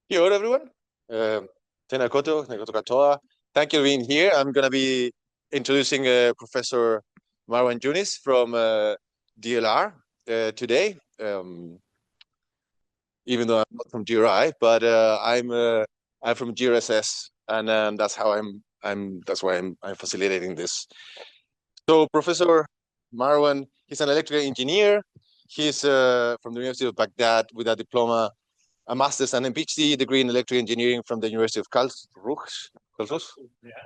Hello, everyone. Tenakoto Katoa. Thank you for being here. I'm going to be introducing Professor Marwan Younis from DLR today. Even though I'm not from GRI, but I'm from GRSS, and that's how that's why I'm facilitating this. So Professor Marwan, he's an electrical engineer. He's from the University of Baghdad with a diploma, a master's and a PhD degree in electrical engineering from the University of Karlsruhe.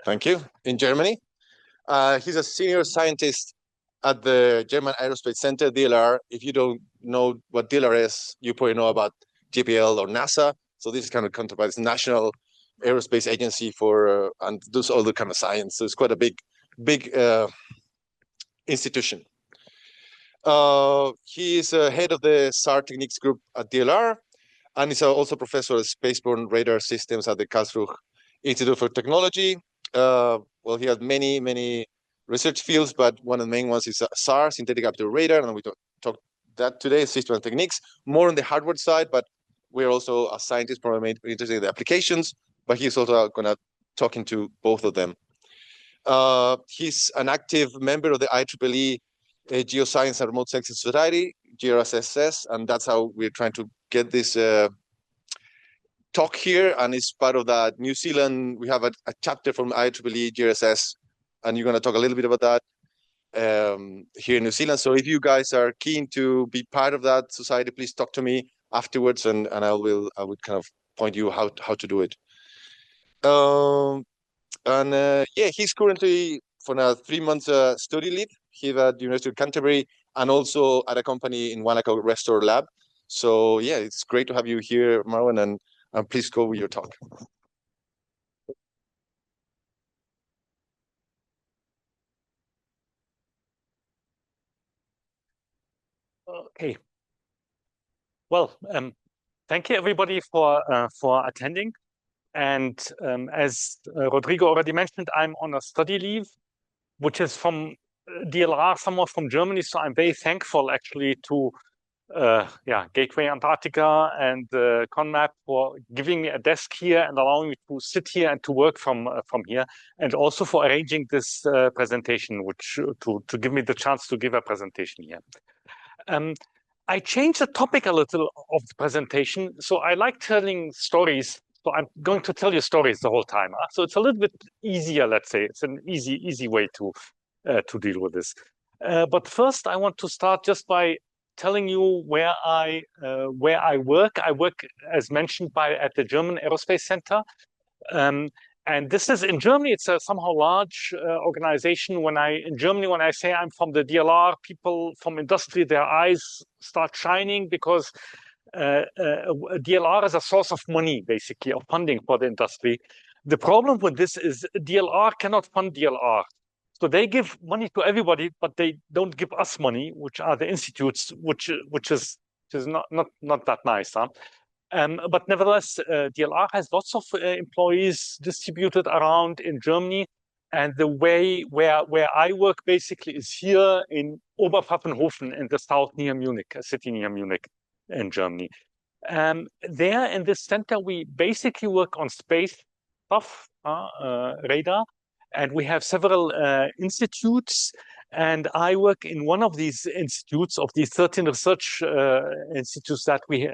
Thank you. In Germany. He's a senior scientist at the German Aerospace Center, DLR. If you don't know what DLR is, you probably know about JPL or NASA. So this is kind of controlled by this National Aerospace Agency for and does all the kind of science. So it's quite a big institution. He is head of the SAR Techniques group at DLR, and he's also professor of spaceborne radar systems at the Karlsruhe Institute for Technology. Well, he has many research fields, but one of the main ones is SAR, Synthetic Aperture Radar, and we talk that today, system and techniques, more on the hardware side, but we're also, a scientist, probably interested in the applications, but he's also going to talk into both of them. He's an active member of the IEEE Geoscience and Remote Sensing Society, GRSS, and that's how we're trying to get this talk here. And it's part of that New Zealand. We have a chapter from IEEE GRSS, and you're going to talk a little bit about that here in New Zealand. So if you guys are keen to be part of that society, please talk to me afterwards, and I would kind of point you how to do it. Yeah, he's currently for now 3 months study leave here at the University of Canterbury, and also at a company in Wanaka Restore Lab. So yeah, it's great to have you here, Marwan, and please go with your talk. Okay. Well, thank you everybody for attending. And as Rodrigo already mentioned, I'm on a study leave, which is from DLR, somewhat from Germany. So I'm very thankful actually to Gateway Antarctica and ConMap for giving me a desk here and allowing me to sit here and to work from here, and also for arranging this presentation, which to give me the chance to give a presentation here. I changed the topic a little of the presentation. So I like telling stories. So I'm going to tell you stories the whole time. So it's a little bit easier, let's say. It's an easy way to deal with this. But first, I want to start just by telling you where I work. I work, as mentioned, at the German Aerospace Center. And this is in Germany. It's a somehow large organization. In Germany, when I say I'm from the DLR, people from industry, their eyes start shining, because DLR is a source of money, basically, of funding for the industry. The problem with this is DLR cannot fund DLR. So they give money to everybody, but they don't give us money, which are the institutes, which is not that nice, huh? But nevertheless, DLR has lots of employees distributed around in Germany, and the way where I work basically is here in Oberpfaffenhofen in the south near Munich, a city near Munich in Germany. There in this center, we basically work on space stuff, radar, and we have several institutes. And I work in one of these institutes, of these 13 research institutes that we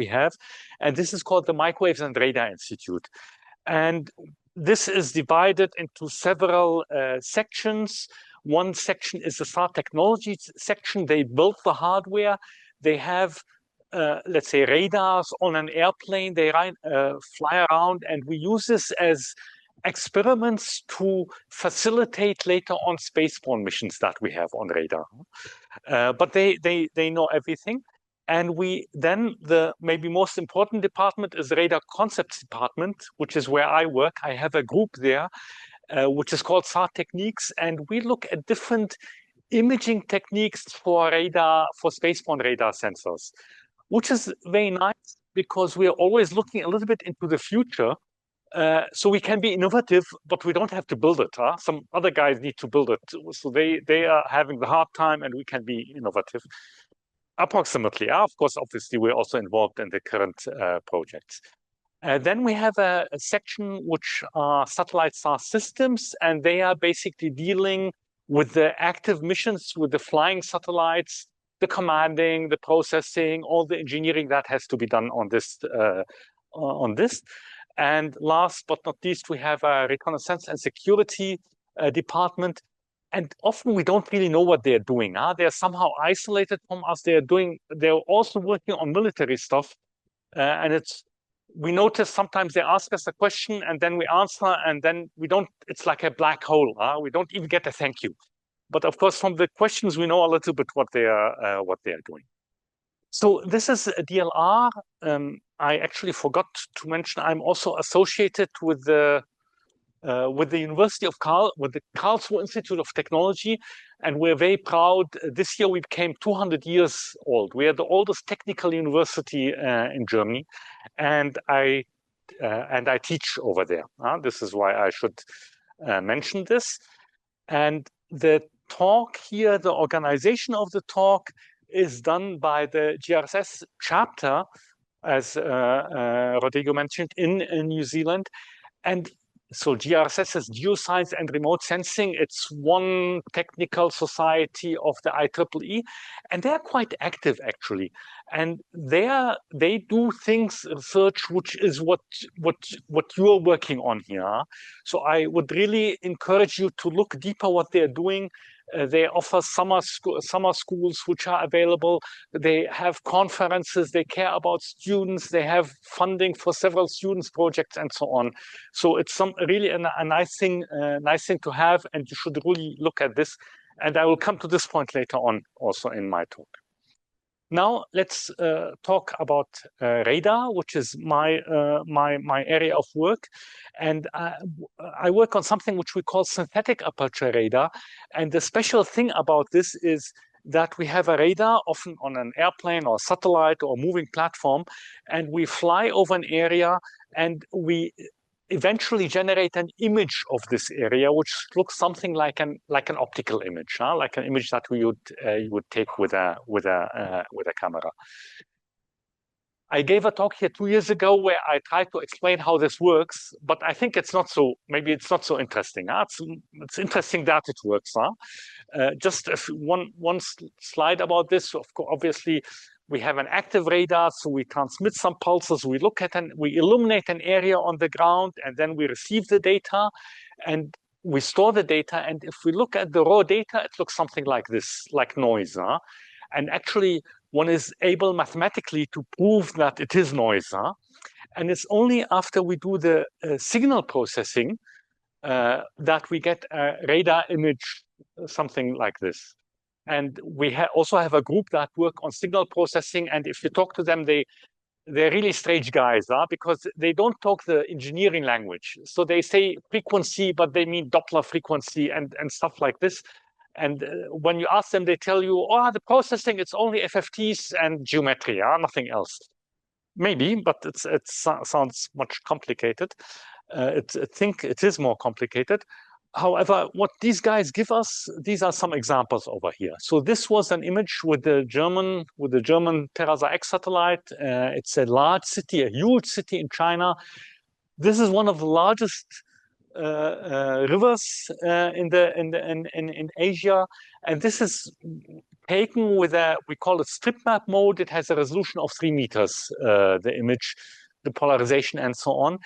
have, and this is called the Microwaves and Radar Institute. And this is divided into several sections. One section is the SAR technology section. They build the hardware. They have, let's say, radars on an airplane. They fly around, and we use this as experiments to facilitate later on spaceborne missions that we have on radar. But they know everything. And the maybe most important department is the radar concepts department, which is where I work. I have a group there, which is called SAR Techniques, and we look at different imaging techniques for spaceborne radar sensors, which is very nice because we are always looking a little bit into the future. So we can be innovative, but we don't have to build it. Some other guys need to build it. So they are having the hard time, and we can be innovative. Approximately. Of course, obviously, we're also involved in the current projects. Then we have a section which are satellite SAR systems, and they are basically dealing with the active missions, with the flying satellites, the commanding, the processing, all the engineering that has to be done on this. And last but not least, we have a reconnaissance and security department. And often we don't really know what they're doing. They're somehow isolated from us. They're also working on military stuff, and we notice sometimes they ask us a question and then we answer, and then it's like a black hole. We don't even get a thank you. But of course, from the questions, we know a little bit what they are doing. So this is a DLR. I actually forgot to mention I'm also associated with the University of with the Karlsruhe Institute of Technology, and we're very proud. This year we became 200 years old. We are the oldest technical university in Germany, and I teach over there. This is why I should mention this. And the talk here, the organization of the talk, is done by the GRSS chapter, as Rodrigo mentioned, in New Zealand. And so GRSS is Geoscience and Remote Sensing. It's one technical society of the IEEE, and they're quite active actually. And they do things, research, which is what you're working on here. So I would really encourage you to look deeper what they're doing. They offer summer schools which are available. They have conferences. They care about students. They have funding for several students' projects and so on. So it's really a nice thing to have, and you should really look at this. And I will come to this point later on also in my talk. Now let's talk about radar, which is my area of work, and I work on something which we call synthetic aperture radar. And the special thing about this is that we have a radar, often on an airplane or satellite or moving platform, and we fly over an area, and we eventually generate an image of this area, which looks something like an optical image, like an image that you would take with a camera. I gave a talk here 2 years ago where I tried to explain how this works, but I think maybe it's not so interesting. It's interesting that it works. Just one slide about this. Obviously, we have an active radar, so we transmit some pulses. We look at we illuminate an area on the ground, and then we receive the data, and we store the data. And if we look at the raw data, it looks something like this, like noise. And actually, one is able mathematically to prove that it is noise. And it's only after we do the signal processing that we get a radar image, something like this. And we also have a group that work on signal processing. And if you talk to them, they're really strange guys, because they don't talk the engineering language. So they say frequency, but they mean Doppler frequency and stuff like this. And when you ask them, they tell you, the processing, it's only FFTs and geometry, nothing else. Maybe, but it sounds much complicated. I think it is more complicated. However, what these guys give us, these are some examples over here. So this was an image with the German Terasa X satellite. It's a large city, a huge city in China. This is one of the largest rivers in Asia, and this is taken with we call it strip map mode. It has a resolution of 3 meters, the image, the polarization, and so on.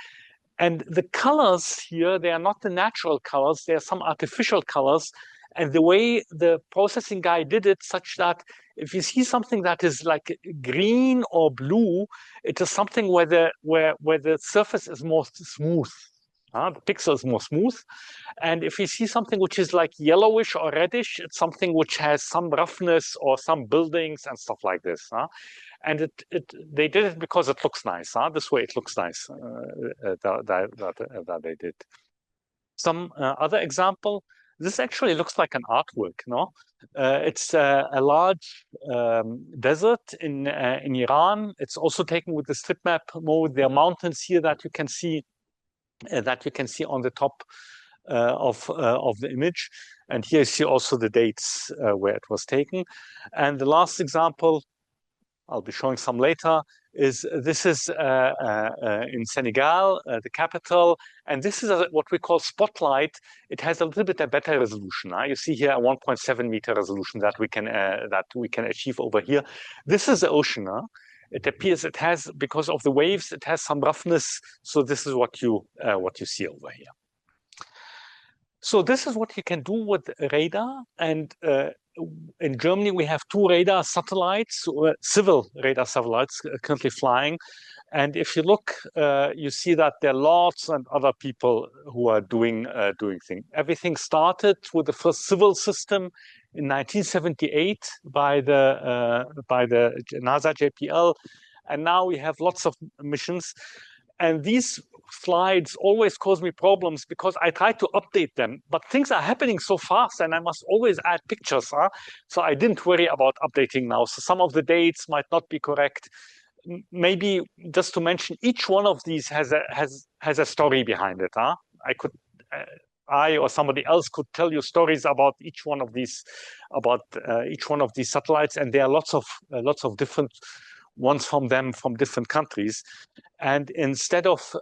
And the colors here, they are not the natural colors, they are some artificial colors. And the way the processing guy did it, such that if you see something that is like green or blue, it is something where the surface is more smooth. The pixel is more smooth. And if you see something which is like yellowish or reddish, it's something which has some roughness or some buildings and stuff like this. And they did it because it looks nice. This way it looks nice that they did. Some other example, this actually looks like an artwork, no? It's a large desert in Iran. It's also taken with the strip map mode. There are mountains here that you can see on the top of the image. And here you see also the dates where it was taken. And the last example, I'll be showing some later. is in Senegal, the capital, and this is what we call spotlight. It has a little bit a better resolution. You see here a 1.7 meter resolution that we can achieve over here. This is the ocean. It appears it has, because of the waves, it has some roughness. So this is what you see over here. So this is what you can do with radar. And in Germany, we have 2 radar satellites, civil radar satellites currently flying. And if you look, you see that there are lots and other people who are doing things. Everything started with the first civil system in 1978 by the NASA JPL, and now we have lots of missions. And these slides always cause me problems because I try to update them, but things are happening so fast and I must always add pictures. So I didn't worry about updating now. So some of the dates might not be correct. Maybe just to mention, each one of these has a story behind it. I or somebody else could tell you stories about each one of these satellites, and there are lots of different ones from different countries. And instead of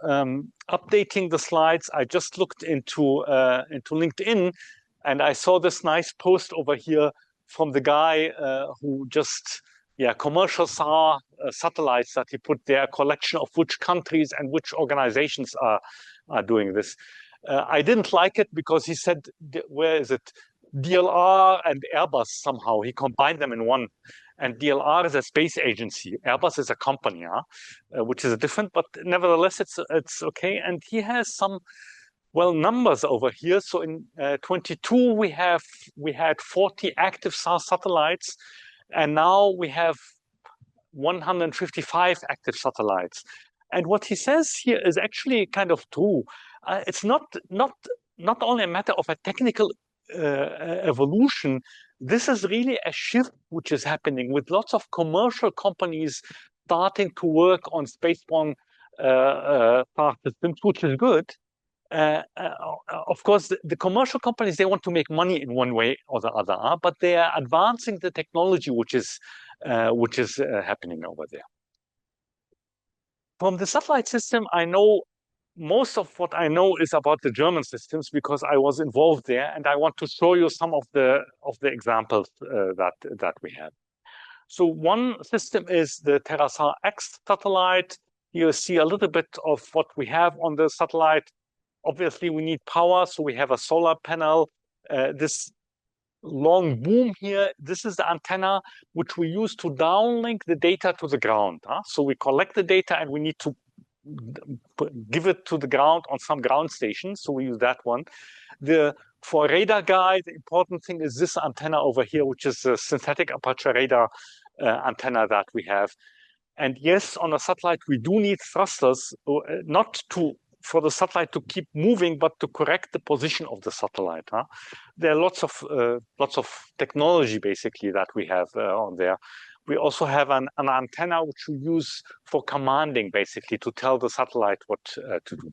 updating the slides, I just looked into LinkedIn, and I saw this nice post over here from the guy who just commercial SAR satellites that he put there, a collection of which countries and which organizations are doing this. I didn't like it because he said, where is it? DLR and Airbus somehow. He combined them in one. And DLR is a space agency. Airbus is a company, which is different, but nevertheless, it's okay. And he has some, numbers over here. So in 22, we had 40 active SAR satellites, and now we have 155 active satellites. And what he says here is actually kind of true. It's not only a matter of a technical evolution. This is really a shift which is happening with lots of commercial companies starting to work on spaceborne SAR systems, which is good. Of course, the commercial companies, they want to make money in one way or the other, but they are advancing the technology which is happening over there. From the satellite system, I know most of what I know is about the German systems because I was involved there, and I want to show you some of the examples that we have. So one system is the TerraSAR X satellite. You see a little bit of what we have on the satellite. Obviously, we need power, so we have a solar panel. This long boom here, this is the antenna which we use to downlink the data to the ground. So we collect the data and we need to give it to the ground on some ground station. So we use that one. For radar guide, the important thing is this antenna over here, which is the Synthetic Aperture Radar antenna that we have. And yes, on a satellite, we do need thrusters, not for the satellite to keep moving, but to correct the position of the satellite. There are lots of technology basically that we have on there. We also have an antenna which we use for commanding, basically, to tell the satellite what to do.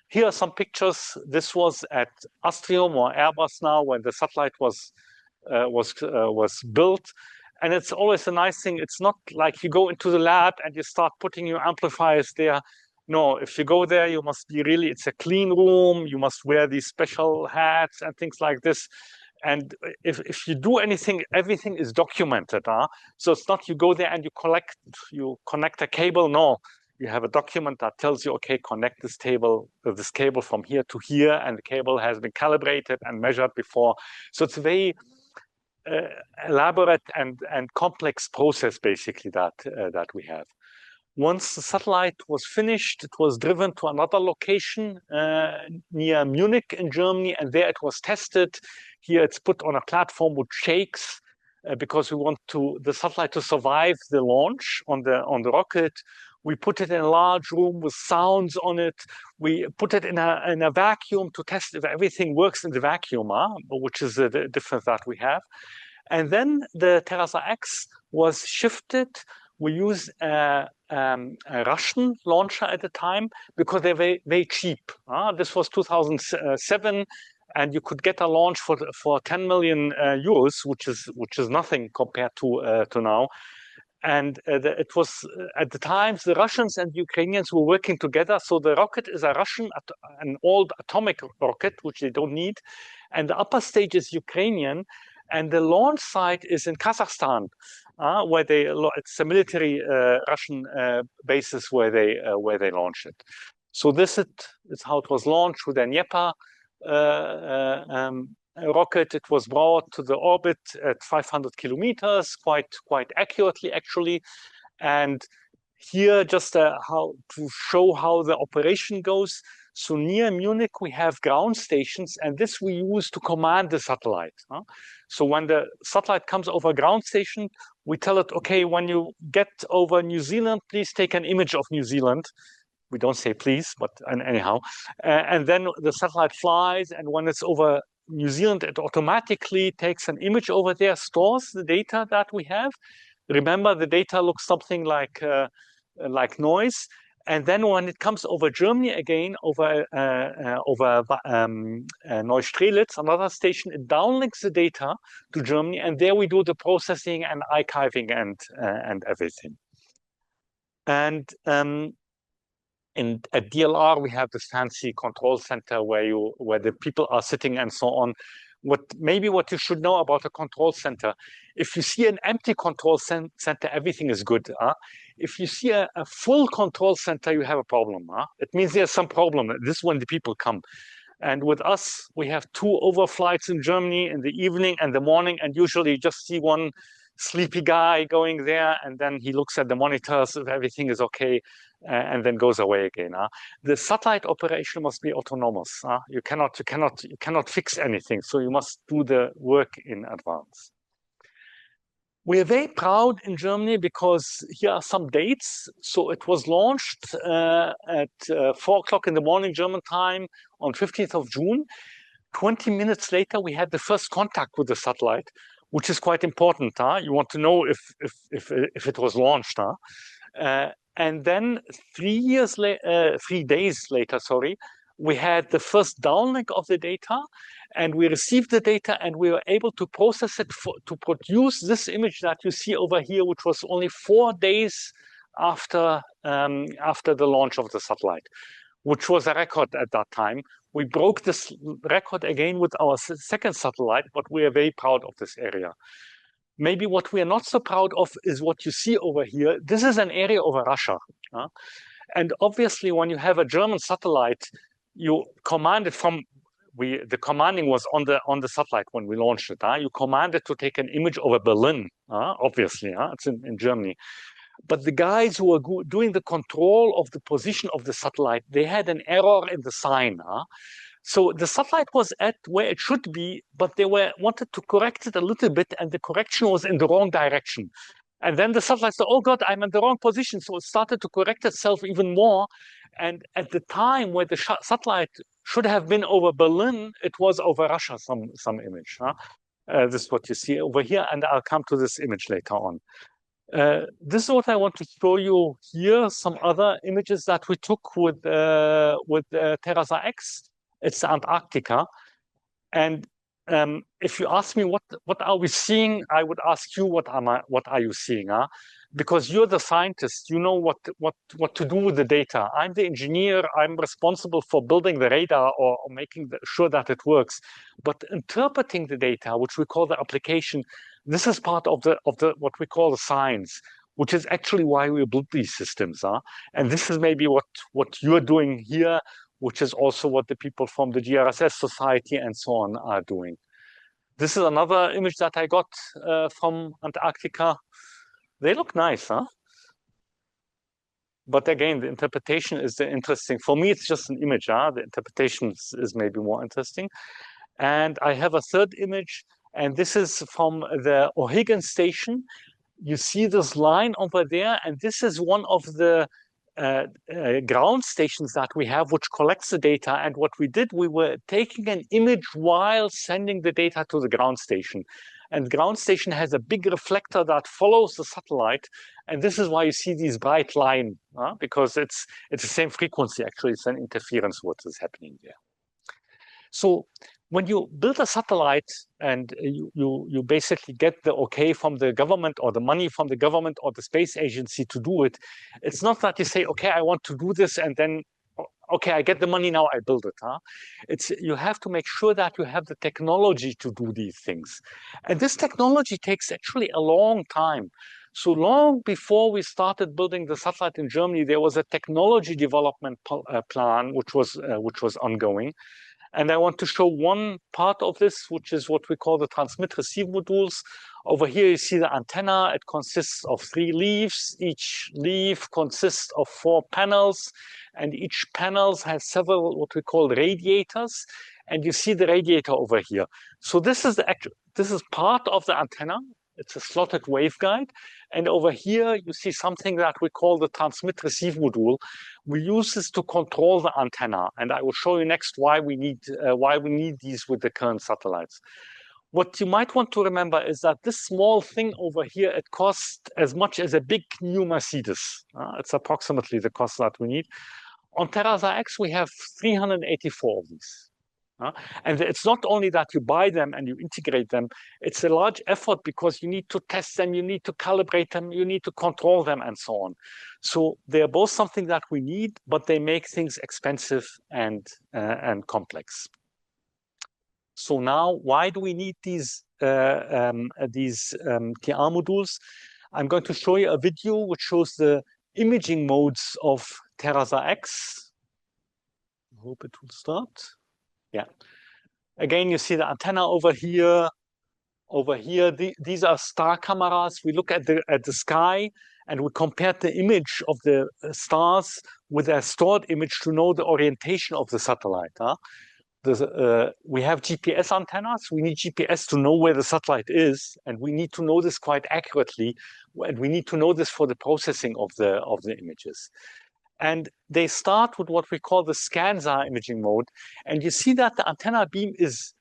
Here are some pictures. This was at Astrium or Airbus now when the satellite was built. And it's always a nice thing. It's not like you go into the lab and you start putting your amplifiers there. No, if you go there, you must be it's a clean room. You must wear these special hats and things like this. And if you do anything, everything is documented. So it's not you go there and you connect a cable. No, you have a document that tells you, okay, connect this cable from here to here, and the cable has been calibrated and measured before. So it's a very elaborate and complex process basically that we have. Once the satellite was finished, it was driven to another location near Munich in Germany, and there it was tested. Here it's put on a platform which shakes because we want the satellite to survive the launch on the rocket. We put it in a large room with sounds on it. We put it in a vacuum to test if everything works in the vacuum, which is the difference that we have. And then the TerraSAR X was shifted. We used a Russian launcher at the time because they're very, very cheap. This was 2007, and you could get a launch for 10 million euros, which is nothing compared to now. And it was at the times the Russians and Ukrainians were working together. So the rocket is a Russian, an old atomic rocket, which they don't need. And the upper stage is Ukrainian. And the launch site is in Kazakhstan, where it's a military Russian basis where they launch it. So this is how it was launched with an Dnieper rocket. It was brought to the orbit at 500 kilometers, quite accurately, actually. And here, just how to show how the operation goes. So near Munich, we have ground stations, and this we use to command the satellite. So when the satellite comes over a ground station, we tell it, okay, when you get over New Zealand, please take an image of New Zealand. We don't say please, but anyhow. And then the satellite flies, and when it's over New Zealand, it automatically takes an image over there, stores the data that we have. Remember, the data looks something like noise. And then when it comes over Germany again, over Neustrelitz, another station, it downlinks the data to Germany, and there we do the processing and archiving and everything. And at DLR, we have this fancy control center where the people are sitting and so on. What you should know about a control center, if you see an empty control center, everything is good. If you see a full control center, you have a problem. It means there's some problem. This is when the people come. And with us, we have 2 overflights in Germany in the evening and the morning, and usually you just see one sleepy guy going there, and then he looks at the monitors if everything is okay, and then goes away again. The satellite operation must be autonomous. You cannot fix anything, so you must do the work in advance. We are very proud in Germany because here are some dates. So it was launched at 4 o'clock in the morning German time on 15th of June. 20 minutes later, we had the first contact with the satellite, which is quite important. You want to know if it was launched. And then 3 days later, we had the first downlink of the data, and we received the data, and we were able to process it to produce this image that you see over here, which was only 4 days after the launch of the satellite, which was a record at that time. We broke this record again with our second satellite, but we are very proud of this area. Maybe what we are not so proud of is what you see over here. This is an area over Russia. And obviously, when you have a German satellite, you command it from, the commanding was on the satellite when we launched it. You command it to take an image over Berlin, obviously, it's in Germany. But the guys who were doing the control of the position of the satellite, they had an error in the sign. So the satellite was at where it should be, but they wanted to correct it a little bit, and the correction was in the wrong direction. And then the satellite said, oh God, I'm in the wrong position. So it started to correct itself even more. And at the time where the satellite should have been over Berlin, it was over Russia, some image. This is what you see over here, and I'll come to this image later on. This is what I want to show you here, some other images that we took with Terasa X. It's Antarctica. And if you ask me what are we seeing, I would ask you what are you seeing? Because you're the scientist, you know what to do with the data. I'm the engineer. I'm responsible for building the radar or making sure that it works. But interpreting the data, which we call the application, this is part of the what we call the science, which is actually why we build these systems. And this is maybe what you're doing here, which is also what the people from the GRSS Society and so on are doing. This is another image that I got from Antarctica. They look nice, But again, the interpretation is the interesting. For me, it's just an image. The interpretation is maybe more interesting. And I have a third image, and this is from the O'Higgins station. You see this line over there, and this is one of the ground stations that we have, which collects the data. And what we did, we were taking an image while sending the data to the ground station. And ground station has a big reflector that follows the satellite. And this is why you see these bright line, because it's the same frequency, actually. It's an interference what is happening there. So when you build a satellite and you basically get the okay from the government or the money from the government or the space agency to do it, it's not that you say, okay, I want to do this and then, okay, I get the money now, I build it. It's you have to make sure that you have the technology to do these things. And this technology takes actually a long time. So long before we started building the satellite in Germany, there was a technology development plan which was ongoing. And I want to show one part of this, which is what we call the transmit-receive modules. Over here, you see the antenna. It consists of 3 leaves. Each leaf consists of 4 panels, and each panel has several what we call radiators. And you see the radiator over here. So this is part of the antenna. It's a slotted waveguide. And over here, you see something that we call the transmit-receive module. We use this to control the antenna. And I will show you next why we need these with the current satellites. What you might want to remember is that this small thing over here, it costs as much as a big new Mercedes. It's approximately the cost that we need. On TerraSAR-X, we have 384 of these. And it's not only that you buy them and you integrate them, it's a large effort because you need to test them, you need to calibrate them, you need to control them, and so on. So they're both something that we need, but they make things expensive and complex. So now, why do we need these TR modules? I'm going to show you a video which shows the imaging modes of TerraSAR-X. I hope it will start. Yeah. Again, you see the antenna over here. Over here, these are star cameras. We look at the sky and we compare the image of the stars with a stored image to know the orientation of the satellite. We have GPS antennas. We need GPS to know where the satellite is, and we need to know this quite accurately. And we need to know this for the processing of the images. And they start with what we call the ScanSAR imaging mode. And you see that the antenna beam is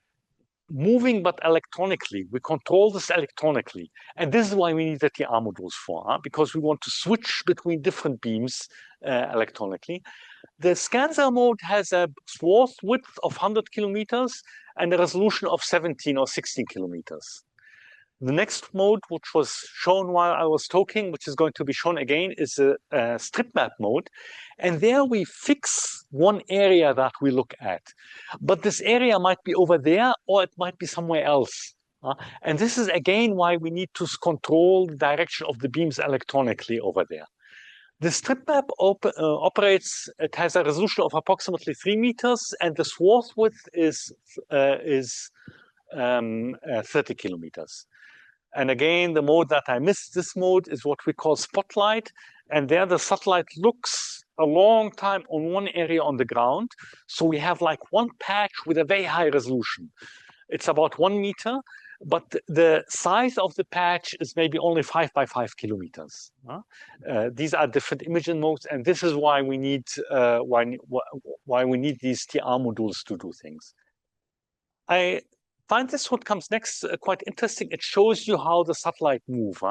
moving, but electronically. We control this electronically. And this is why we need the TR modules for, because we want to switch between different beams electronically. The ScanSAR mode has a swath width of 100 kilometers and a resolution of 17 or 16 kilometers. The next mode, which was shown while I was talking, which is going to be shown again, is a strip map mode. And there we fix one area that we look at. But this area might be over there, or it might be somewhere else. And this is, again, why we need to control the direction of the beams electronically over there. The strip map operates, it has a resolution of approximately 3 meters, and the swath width is 30 kilometers. And again, the mode that I missed, this mode is what we call spotlight. And there the satellite looks a long time on one area on the ground. So we have like one patch with a very high resolution. It's about 1 meter, but the size of the patch is maybe only 5 by 5 kilometers. These are different imaging modes, and this is why we need why we need these TR modules to do things. I find this what comes next quite interesting. It shows you how the satellite moves.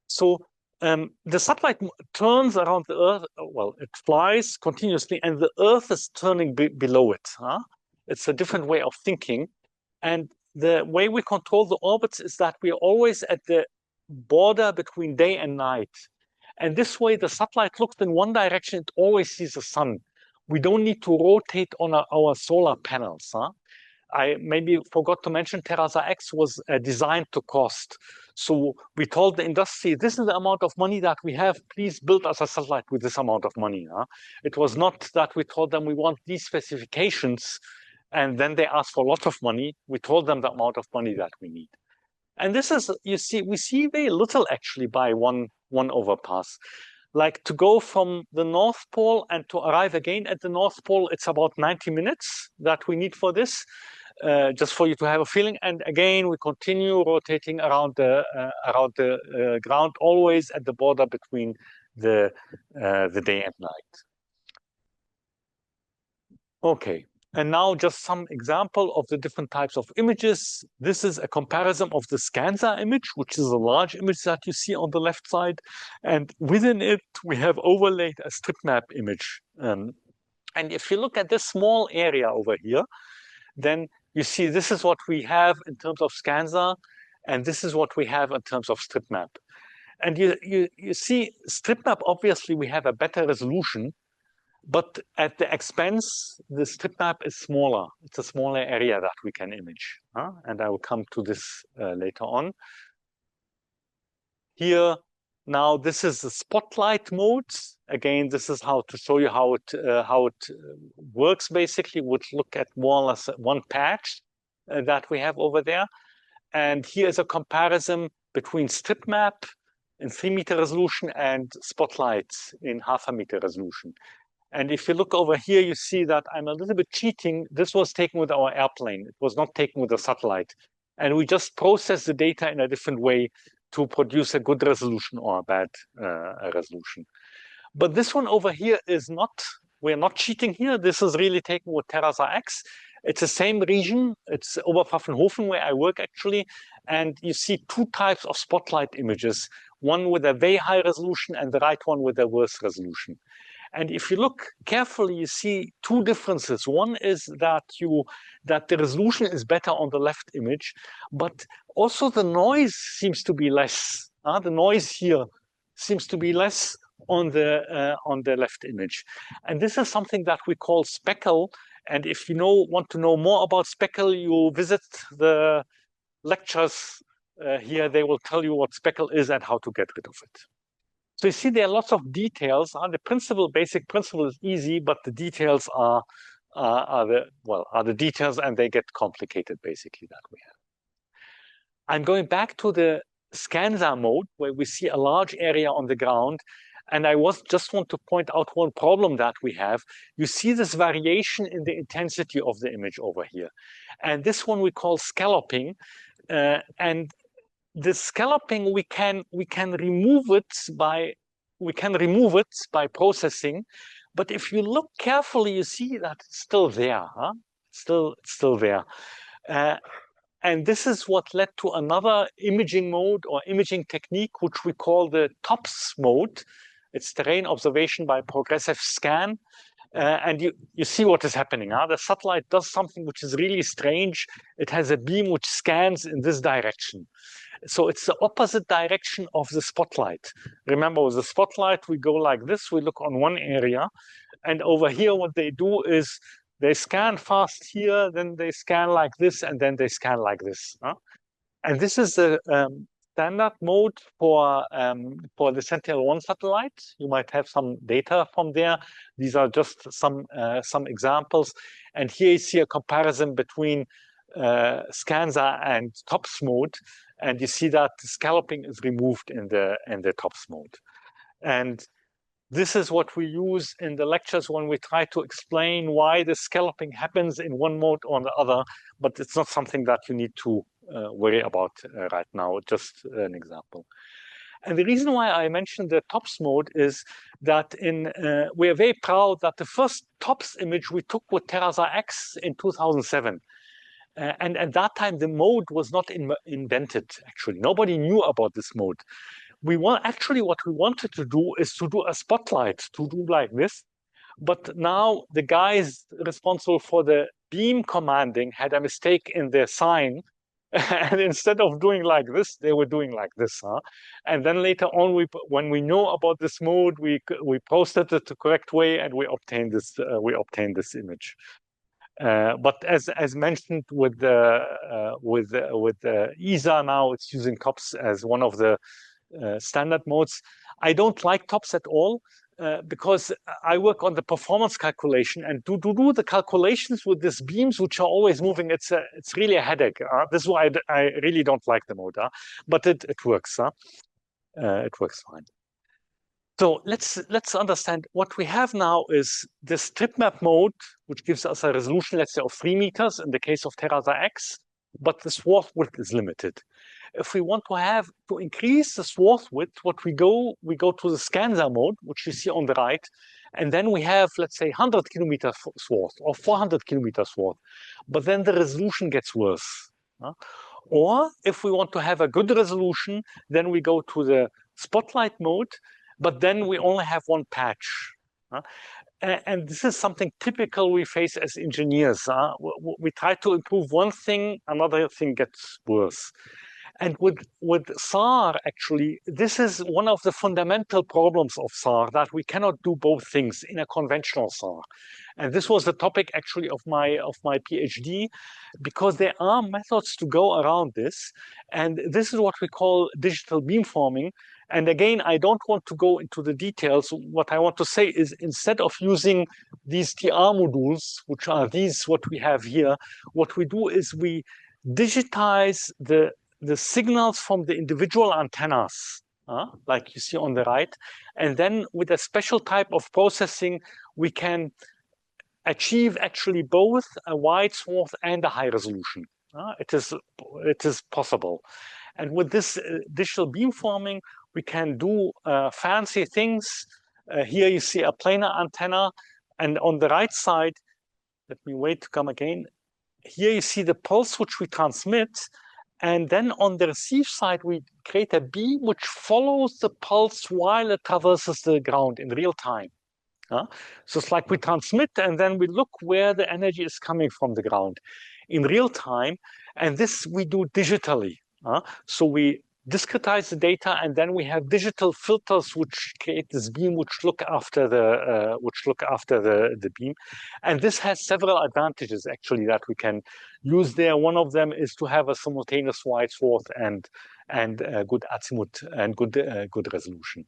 So the satellite turns around the Earth. Well, it flies continuously, and the Earth is turning below it. It's a different way of thinking. And the way we control the orbits is that we are always at the border between day and night. And this way, the satellite looks in one direction, it always sees the sun. We don't need to rotate on our solar panels. I maybe forgot to mention TerraSAR-X was designed to cost. So we told the industry, this is the amount of money that we have. Please build us a satellite with this amount of money. It was not that we told them we want these specifications and then they asked for a lot of money. We told them the amount of money that we need. And this is, you see, we see very little actually by one overpass. Like to go from the North Pole and to arrive again at the North Pole, it's about 90 minutes that we need for this, just for you to have a feeling. And again, we continue rotating around the ground, always at the border between the day and night. Okay. And now just some example of the different types of images. This is a comparison of the ScanSAR image, which is a large image that you see on the left side. And within it, we have overlaid a strip map image. And if you look at this small area over here, then you see this is what we have in terms of SCANSA, and this is what we have in terms of strip map. And you see strip map, obviously we have a better resolution, but at the expense, the strip map is smaller. It's a smaller area that we can image. And I will come to this later on. Here, now this is the spotlight mode. Again, this is how to show you how it works basically. Would look at more or less one patch that we have over there. And here is a comparison between strip map in 3-meter resolution and spotlight in 0.5 meter resolution. And if you look over here, you see that I'm a little bit cheating. This was taken with our airplane. It was not taken with a satellite. And we just process the data in a different way to produce a good resolution or a bad resolution. But this one over here is not, we're not cheating here. This is really taken with TerraSAR X. It's the same region. It's Oberpfaffenhofen where I work actually. And you see 2 types of spotlight images, one with a very high resolution and the right one with a worse resolution. And if you look carefully, you see 2 differences. One is that the resolution is better on the left image, but also the noise seems to be less. The noise here seems to be less on the left image. And this is something that we call speckle. And if you want to know more about speckle, you visit the lectures here. They will tell you what speckle is and how to get rid of it. So you see there are lots of details. The basic principle is easy, but the details are the details, and they get complicated basically that we have. I'm going back to the SCANSA mode where we see a large area on the ground. And I just want to point out one problem that we have. You see this variation in the intensity of the image over here. And this one we call scalloping. And the scalloping we can remove it by processing, but if you look carefully, you see that it's still there. It's still there. And this is what led to another imaging mode or imaging technique, which we call the TOPS mode. It's terrain observation by progressive scan. And you see what is happening. The satellite does something which is really strange. It has a beam which scans in this direction. So it's the opposite direction of the spotlight. Remember, with the spotlight, we go like this. We look on one area. And over here, what they do is they scan fast here, then they scan like this, and then they scan like this. And this is the standard mode for the Sentinel-1 satellite. You might have some data from there. These are just some examples. And here you see a comparison between SCANSA and TOPS mode. And you see that the scalloping is removed in the TOPS mode. And this is what we use in the lectures when we try to explain why the scalloping happens in one mode or the other, but it's not something that you need to worry about right now, just an example. And the reason why I mentioned the TOPS mode is that we are very proud that the first TOPS image we took with TerraSAR X in 2007. And at that time, the mode was not invented, actually. Nobody knew about this mode. Actually, what we wanted to do is to do a spotlight, to do like this. But now the guys responsible for the beam commanding had a mistake in their sign. And instead of doing like this, they were doing like this. And then later on, when we know about this mode, we processed it the correct way, and we obtained this image. But as mentioned with ESA now, it's using TOPS as one of the standard modes. I don't like TOPS at all because I work on the performance calculation, and to do the calculations with these beams which are always moving, it's really a headache. This is why I really don't like the mode, but it works. It works fine. So let's understand what we have now is the strip map mode, which gives us a resolution, let's say, of 3 meters in the case of TerraSAR X, but the swath width is limited. If we want to increase the swath width, we go to the SCANSA mode, which you see on the right, and then we have, let's say, 100 kilometer swath or 400 kilometer swath, but then the resolution gets worse. Or if we want to have a good resolution, then we go to the spotlight mode, but then we only have one patch. And this is something typical we face as engineers. We try to improve one thing, another thing gets worse. And with SAR, actually, this is one of the fundamental problems of SAR, that we cannot do both things in a conventional SAR. And this was the topic actually of my PhD, because there are methods to go around this. And this is what we call digital beamforming. And again, I don't want to go into the details. What I want to say is, instead of using these TR modules, which are these, what we have here, what we do is we digitize the signals from the individual antennas, like you see on the right. And then with a special type of processing, we can achieve actually both a wide swath and a high resolution. It is possible. And with this digital beamforming, we can do fancy things. Here you see a planar antenna, and on the right side, let me wait to come again. Here you see the pulse which we transmit, and then on the receive side, we create a beam which follows the pulse while it traverses the ground in real time. So it's like we transmit, and then we look where the energy is coming from the ground in real time. And this we do digitally. So we discretize the data, and then we have digital filters which create this beam, which look after the beam. And this has several advantages actually that we can use there. One of them is to have a simultaneous wide swath and good azimuth and good resolution.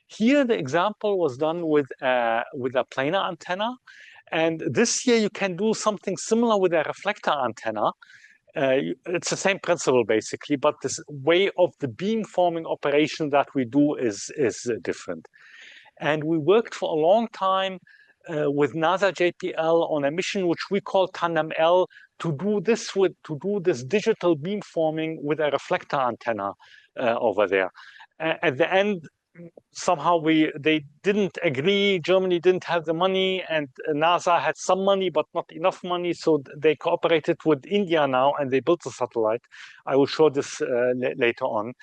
Here, the example was done with a planar antenna. And this year, you can do something similar with a reflector antenna. It's the same principle, basically, but this way of the beam forming operation that we do is different. And we worked for a long time with NASA JPL on a mission which we call Tandem L, to do this digital beam forming with a reflector antenna over there. At the end, somehow they didn't agree. Germany didn't have the money, and NASA had some money but not enough money, so they cooperated with India now, and they built a satellite. I will show this later on.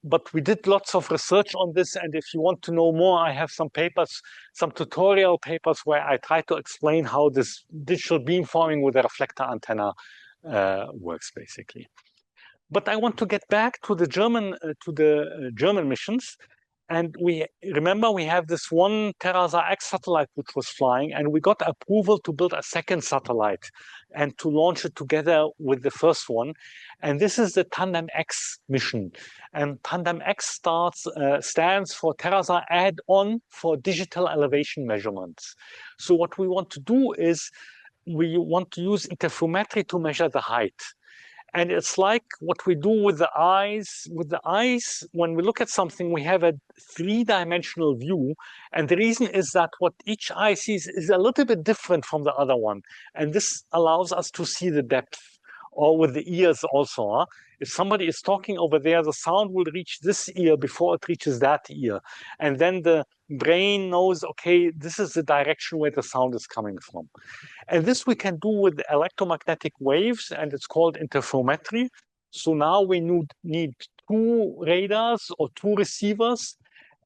But we did lots of research on this, and if you want to know more, I have some papers, some tutorial papers where I try to explain how this digital beamforming with a reflector antenna works, basically. But I want to get back to the German missions. And we have this one TerraSAR X satellite which was flying, and we got approval to build a second satellite and to launch it together with the first one. And this is the Tandem X mission. And Tandem X stands for TerraSAR Add-on for Digital Elevation Measurements. So what we want to do is we want to use interferometry to measure the height. And it's like what we do with the eyes. With the eyes, when we look at something, we have a three-dimensional view. And the reason is that what each eye sees is a little bit different from the other one. And this allows us to see the depth. Or with the ears also. If somebody is talking over there, the sound will reach this ear before it reaches that ear. And then the brain knows, okay, this is the direction where the sound is coming from. And this we can do with electromagnetic waves, and it's called interferometry. So now we need two radars or two receivers,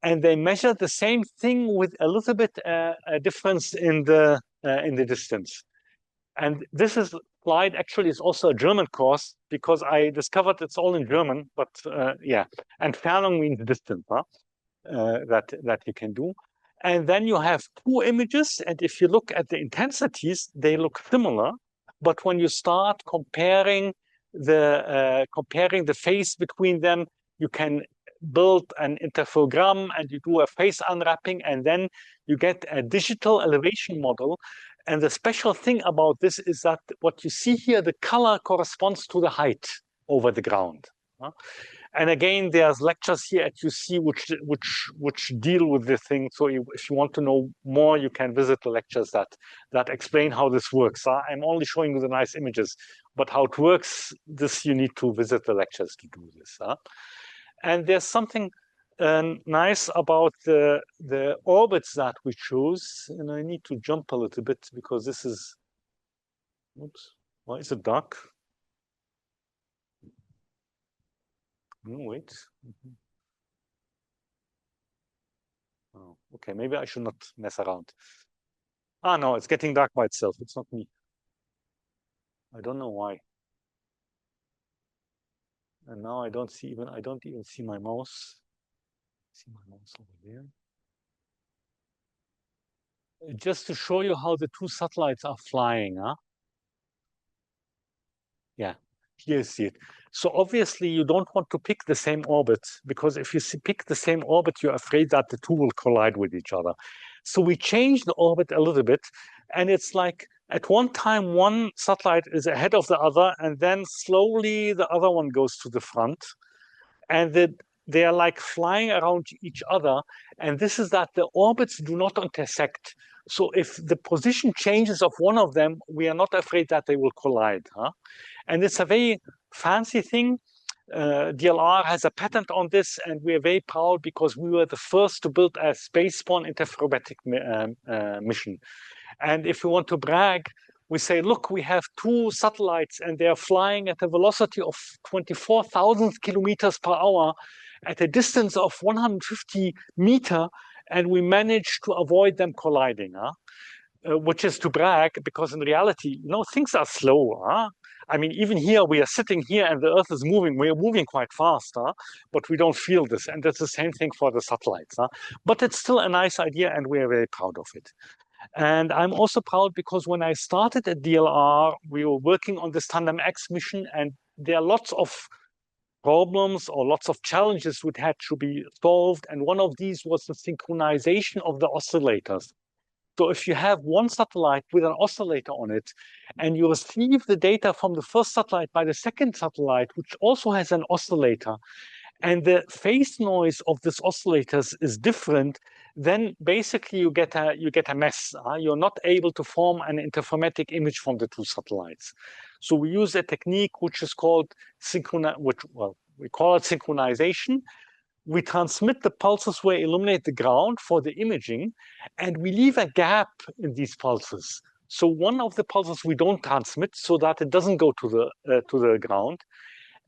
and they measure the same thing with a little bit a difference in the distance. And this slide actually is also a German course, because I discovered it's all in German, but yeah. And Fernung means distance, that you can do. And then you have two images, and if you look at the intensities, they look similar. But when you start comparing the phase between them, you can build an interferogram, and you do a phase unwrapping, and then you get a digital elevation model. And the special thing about this is that what you see here, the color corresponds to the height over the ground. And again, there's lectures here at UC which deal with this thing. So if you want to know more, you can visit the lectures that explain how this works. I'm only showing you the nice images, but how it works, this you need to visit the lectures to do this. And there's something nice about the orbits that we choose. And I need to jump a little bit because this is, oops, why is it dark? No, wait. Oh, okay, maybe I should not mess around. Ah, no, it's getting dark by itself. It's not me. I don't know why. And now I don't even see my mouse. See my mouse over there. Just to show you how the two satellites are flying, huh? Yeah, here you see it. So obviously you don't want to pick the same orbit, because if you pick the same orbit, you're afraid that the two will collide with each other. So we change the orbit a little bit, and it's like at one time one satellite is ahead of the other, and then slowly the other one goes to the front, and they are like flying around each other. And this is that the orbits do not intersect. So if the position changes of one of them, we are not afraid that they will collide. Huh? And it's a very fancy thing. DLR has a patent on this, and we are very proud because we were the first to build a spaceborne interferometric mission. And if we want to brag, we say, look, we have two satellites and they are flying at a velocity of 24,000 kilometers per hour at a distance of 150 meter, and we managed to avoid them colliding. Which is to brag, because in reality, things are slow. I mean, even here, we are sitting here and the Earth is moving. We are moving quite fast, but we don't feel this. And that's the same thing for the satellites. But it's still a nice idea, and we are very proud of it. And I'm also proud because when I started at DLR, we were working on this Tandem X mission, and there are lots of problems or lots of challenges which had to be solved. And one of these was the synchronization of the oscillators. So if you have one satellite with an oscillator on it, and you receive the data from the first satellite by the second satellite, which also has an oscillator, and the phase noise of this oscillators is different, then basically you get a mess. You're not able to form an interferometric image from the two satellites. So we use a technique which is called we call it synchronization. We transmit the pulses where illuminate the ground for the imaging, and we leave a gap in these pulses. So one of the pulses we don't transmit so that it doesn't go to the ground.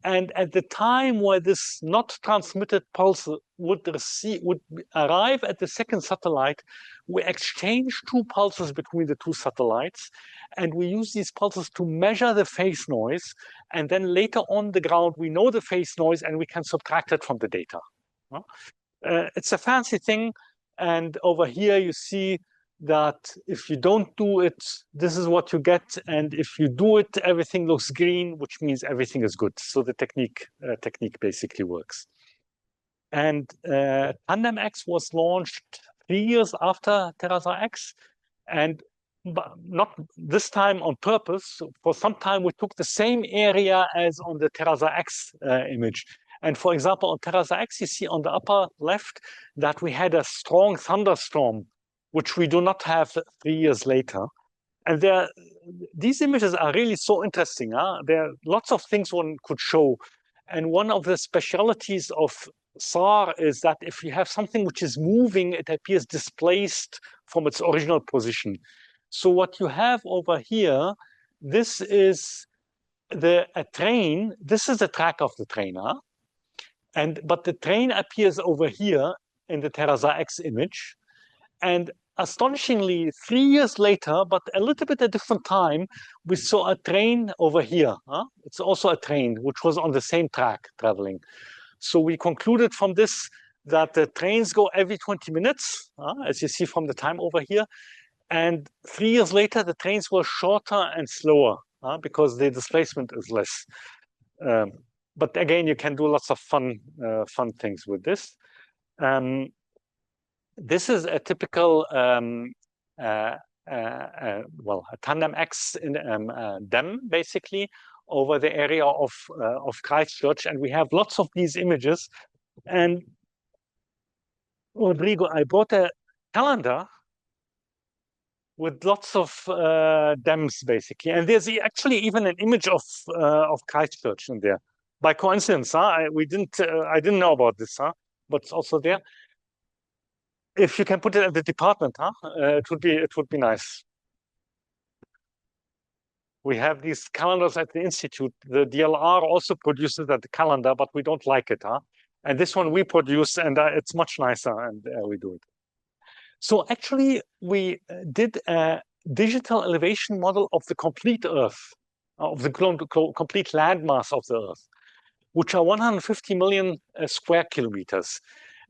And at the time where this not transmitted pulse would arrive at the second satellite, we exchange two pulses between the two satellites, and we use these pulses to measure the phase noise. And then later on the ground, we know the phase noise and we can subtract it from the data. It's a fancy thing. And over here you see that if you don't do it, this is what you get. And if you do it, everything looks green, which means everything is good. So the technique basically works. And Tandem X was launched 3 years after TerraSAR X, and not this time on purpose. For some time, we took the same area as on the TerraSAR X image. And for example, on TerraSAR X, you see on the upper left that we had a strong thunderstorm, which we do not have 3 years later. And these images are really so interesting. There are lots of things one could show. And one of the specialities of SAR is that if you have something which is moving, it appears displaced from its original position. So what you have over here, this is a train. This is the track of the train. But the train appears over here in the TerraSAR X image. And astonishingly, 3 years later, but a little bit a different time, we saw a train over here. It's also a train which was on the same track traveling. So we concluded from this that the trains go every 20 minutes, as you see from the time over here. And 3 years later, the trains were shorter and slower because the displacement is less. But again, you can do lots of fun things with this. This is a typical a Tandem X in DEM, basically, over the area of Christchurch, and we have lots of these images. And Rodrigo, I brought a calendar with lots of DEMs, basically, and there's actually even an image of Christchurch in there. By coincidence, I didn't know about this, but it's also there. If you can put it at the department, it would be nice. We have these calendars at the institute. The DLR also produces that calendar, but we don't like it, And this one we produce, and it's much nicer, and we do it. So actually, we did a digital elevation model of the complete Earth, of the complete landmass of the Earth, which are 150 million square kilometers,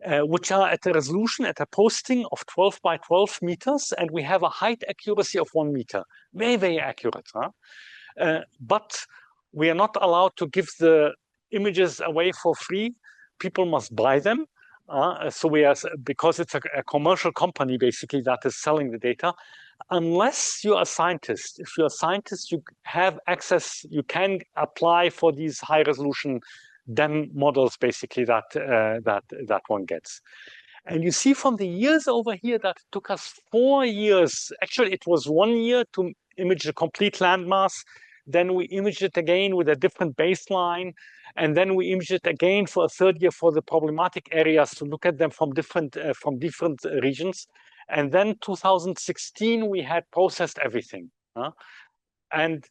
which are at a resolution, at a posting of 12 by 12 meters, and we have a height accuracy of 1 meter. Very, very accurate. Huh? But we are not allowed to give the images away for free. People must buy them. So we are, because it's a commercial company basically that is selling the data, unless you are a scientist. If you're a scientist, you have access, you can apply for these high resolution DEM models basically that one gets. And you see from the years over here that it took us 4 years. Actually, it was 1 year to image the complete landmass. Then we imaged it again with a different baseline. And then we imaged it again for a 3rd year for the problematic areas to look at them from different regions. And then 2016, we had processed everything. And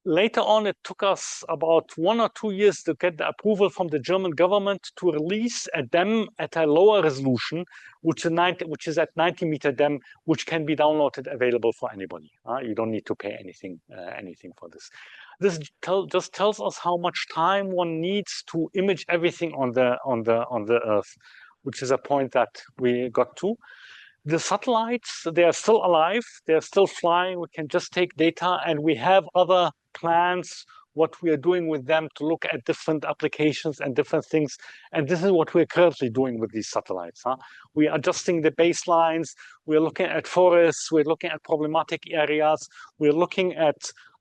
later on, it took us about 1 or 2 years to get the approval from the German government to release a DEM at a lower resolution, which is at 90-meter DEM, which can be downloaded, available for anybody. You don't need to pay anything for this. This just tells us how much time one needs to image everything on the Earth, which is a point that we got to. The satellites, they are still alive, they're still flying, we can just take data, and we have other plans, what we are doing with them to look at different applications and different things. And this is what we're currently doing with these satellites. We are adjusting the baselines, we're looking at forests, we're looking at problematic areas, we're looking at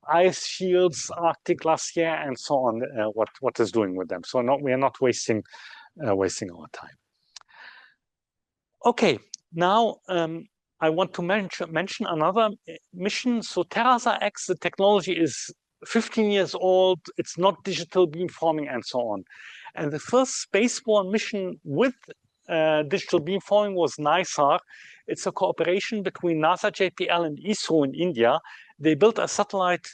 ice shields, Arctic glacier, and so on, what is doing with them. So we are not wasting our time. Okay. Now, I want to mention another mission. So TerraSAR-X, the technology is 15 years old. It's not digital beamforming and so on. And the first spaceborne mission with digital beamforming was NISAR. It's a cooperation between NASA JPL and ISRO in India. They built a satellite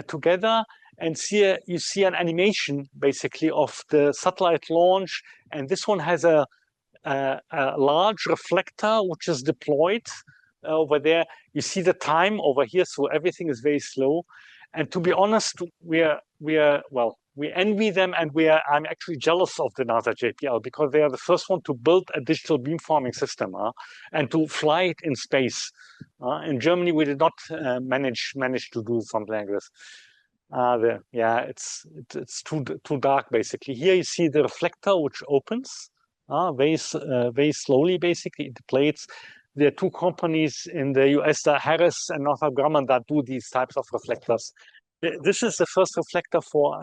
together, and you see an animation basically of the satellite launch. And this one has a large reflector which is deployed over there. You see the time over here, so everything is very slow. And to be honest, we envy them, and I'm actually jealous of the NASA JPL because they are the first one to build a digital beamforming system and to fly it in space. In Germany, we did not manage to do something like this. It's too dark basically. Here you see the reflector which opens. Very slowly, basically, it deflates. There are 2 companies in the US, Harris and Northrop Grumman, that do these types of reflectors. This is the first reflector for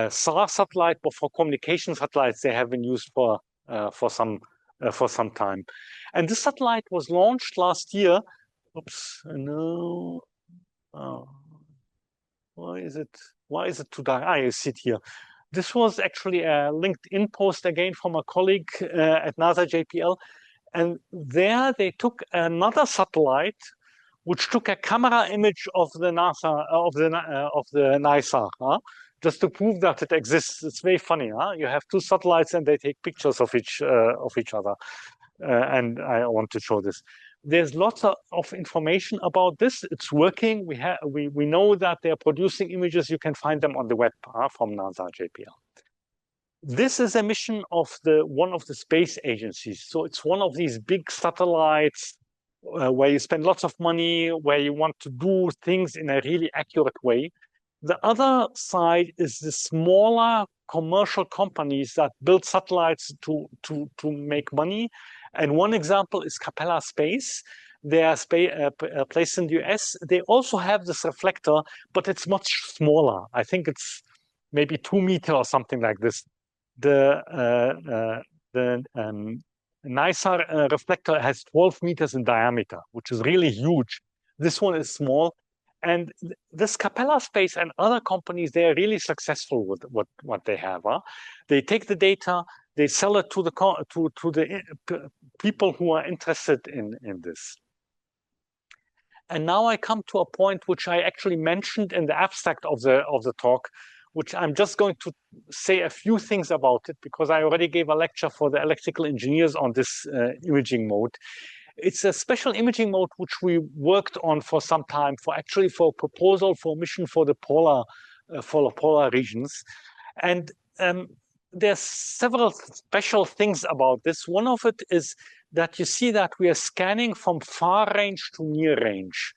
SAR satellite, but for communication satellites, they have been used for some time. And this satellite was launched last year. Oops, no. Why is it too dark? You see it here. This was actually a LinkedIn post again from a colleague at NASA JPL. And there they took another satellite, which took a camera image of the NASA, of the NISAR, just to prove that it exists. It's very funny. You have 2 satellites and they take pictures of each other. And I want to show this. There's lots of information about this. It's working. We know that they are producing images. You can find them on the web from NASA JPL. This is a mission of one of the space agencies. So it's one of these big satellites where you spend lots of money, where you want to do things in a really accurate way. The other side is the smaller commercial companies that build satellites to make money. And one example is Capella Space. They are placed in the US. They also have this reflector, but it's much smaller. I think it's maybe 2 meters or something like this. The NISAR reflector has 12 meters in diameter, which is really huge. This one is small. And this Capella Space and other companies, they are really successful with what they have. They take the data, they sell it to the people who are interested in this. And now I come to a point which I actually mentioned in the abstract of the talk, which I'm just going to say a few things about it because I already gave a lecture for the electrical engineers on this imaging mode. It's a special imaging mode which we worked on for some time for proposal for mission for the polar regions. And there's several special things about this. One of it is that you see that we are scanning from far range to near range.